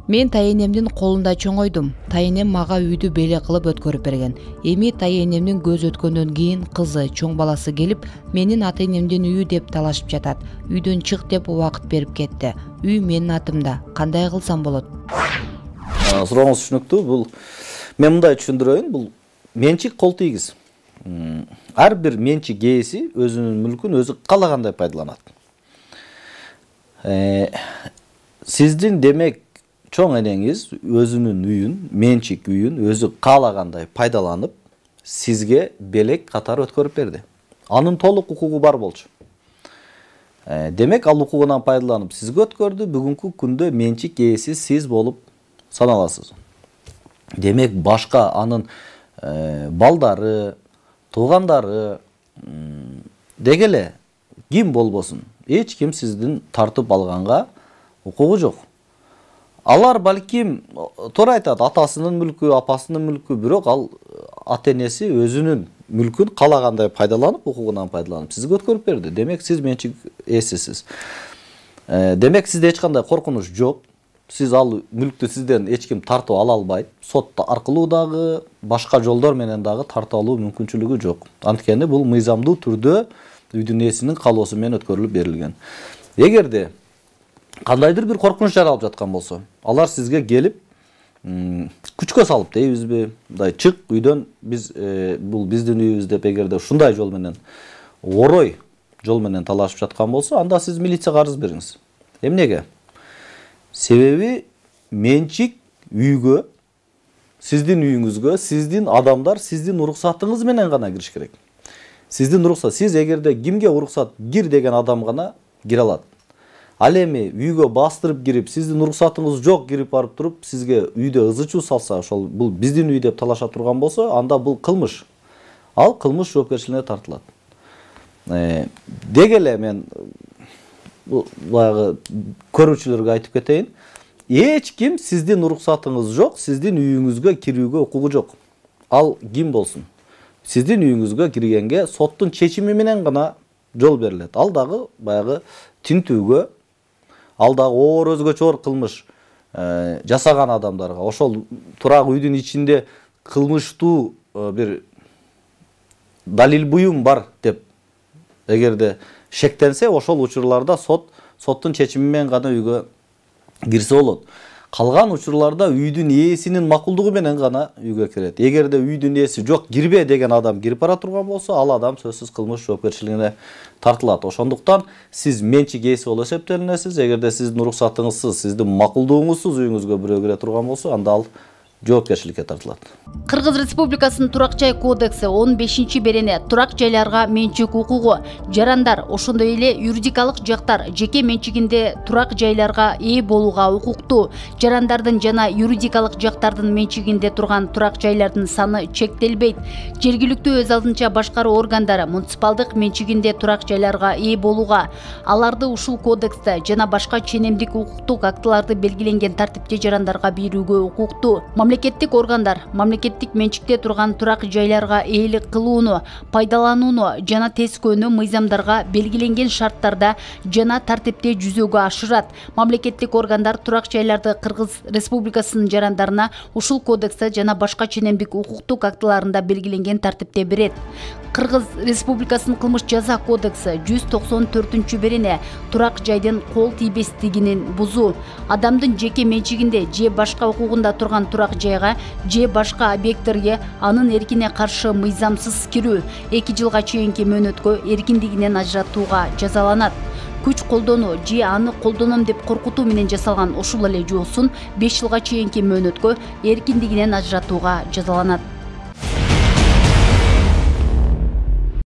Мен тайэнемдин колунда чоңойдум. Тайэнем мага үйдү беле кылып өткөрүп берген. Эми тайэнемдин көз өткөндөн кийин кызы, чоң баласы келип, менин ата-энемдин үйү деп талашып жатат. Үйдөн чык деп убакыт берип кетти. Үй менин атымда. Кандай кылсам болот? Сурооңуз түшүнүктүү. Бул мен мындай түшүндүрөйүн. Бул менчик кол тийгиз. Ар бир менчик ээси өзүнүн мүлкүн өзү каалагандай пайдаланат. Сиздин демек чоң энеңиз өзүнүн үйүн, менчик үйүн өзү каалагандай пайдаланып, сизге белек катары өткөрүп берди. Анын толук укугу бар болчу. Демек ал укугунан пайдаланып сизге өткөрдү, бүгүнкү күндө менчик ээси сиз болуп саналасыз. Демек башка анын балдары, туугандары деги эле ким болбосун, эч ким сиздин тартып алганга укугу жок. Алар балким туура айтат, атасынын мүлкү, апасынын мүлкү, бирок ал ата-энеси өзүнүн мүлкүн каалагандай пайдаланып, укугунан пайдаланып сизге өткөрүп берди. Демек сиз менчик ээсисиз. Демек сизде эч кандай коркунуч жок. Сиз ал мүлктү сизден эч ким тартып ала албайт. Сот аркылуу дагы, башка жолдор менен дагы тартып алуу мүмкүнчүлүгү жок. Анткени бул мыйзамдуу түрдө үйдүн ээсинин каалоосу менен өткөрүлүп берилген. Эгерде кандайдыр бир коркунуч жаралып жаткан болсо, алар сизге келип, күчкө салып дейбизби, мындай чык үйдөн, биз бул биздин үйүбүз деп эгерде ушундай жол менен, орой жол менен талашып жаткан болсо, анда сиз милицияга арыз бериңиз. Эмнеге? Себеби менчик үйгө, сиздин үйүңүзгө, сиздин адамдар сиздин уруксатыңыз менен гана кириш керек. Сиздин уруксат, сиз эгерде кимге уруксат кир деген адам гана кире алат. Ал эми үйгө бастырып кирип, сиздин уруксатыңыз жок кирип барып туруп, сизге үйдө ызы-чуу салса, ошол бул биздин үй деп талаша турган болсо, анда бул кылмыш. Ал кылмыш жоопкерчилигине тартылат. Деги эле мен баягы көрүүчүлөргө айтып кетейин. Эч ким сиздин уруксатыңыз жок, сиздин үйүңүзгө кирүүгө укугу жок. Ал ким болсун? Сиздин үйүңүзгө киргенге соттун чечими менен гана жол берилет. Ал дагы баягы тинтүүгө, ал дагы оор өзгөчө кылмыш жасаган адамдарга, ошол турак үйдүн ичинде кылмыштуу бир далил буюм бар деп эгерде шектенсе, ошол учурларда соттун чечими менен гана үйгө кирсе болот. Калган учурларда үйдүн ээсинин макулдугу менен гана үйгө кирет. Эгерде үйдүн ээси жок, кирбе деген адам кирип бара турган болсо, ал адам сөзсүз кылмыш жоопкерчилигине тартылат. Ошондуктан сиз менчик ээси болуп эсептелинесиз. Эгерде сиздин уруксатыңызсыз, сиздин макулдугуңузсуз үйүңүзгө бирөө кире турган болсо, анда ал жоопкерчиликке тартылат. Кыргыз Республикасынын турак жай кодекси 15-берене турак жайларга менчик укугу, жарандар, ошондой эле юридикалык жактар жеке менчигинде турак жайларга ээ болууга укуктуу. Жарандардын жана юридикалык жактардын менчигинде турган турак жайлардын саны чектелбейт. Жергиликтүү өз алдынча башкаруу органдары муниципалдык менчигинде турак жайларга ээ болууга, аларды ушул кодексте жана башка ченемдик укуктук актыларды белгиленген тартипте жарандарга берүүгө укуктуу. Мамлекеттик органдар мамлекеттик менчикте турган турак жайларга ээлик кылууну, пайдаланууну жана тескөөнү мыйзамдарга белгиленген шарттарда жана тартипте жүзөгө ашырат. Мамлекеттик органдар турак жайларды Кыргыз Республикасынын жарандарына ушул кодексте жана башка ченемдик укуктук актыларында белгиленген тартипте берет. Кыргыз Республикасынын кылмыш жаза кодекси 194-берене турак жайдын кол тийбестигинин бузуу, адамдын жеке менчигинде же башка укугунда турган турак жайга же башка объекттерге анын эркине каршы мыйзамсыз кирүү 2 жылга чейинки мөөнөткө эркиндигинен ажыратууга жазаланат. Күч колдонуу же аны колдоном деп коркутуу менен жасалган ушул эле жоосун 5 жылга чейинки мөөнөткө эркиндигинен ажыратууга жазаланат.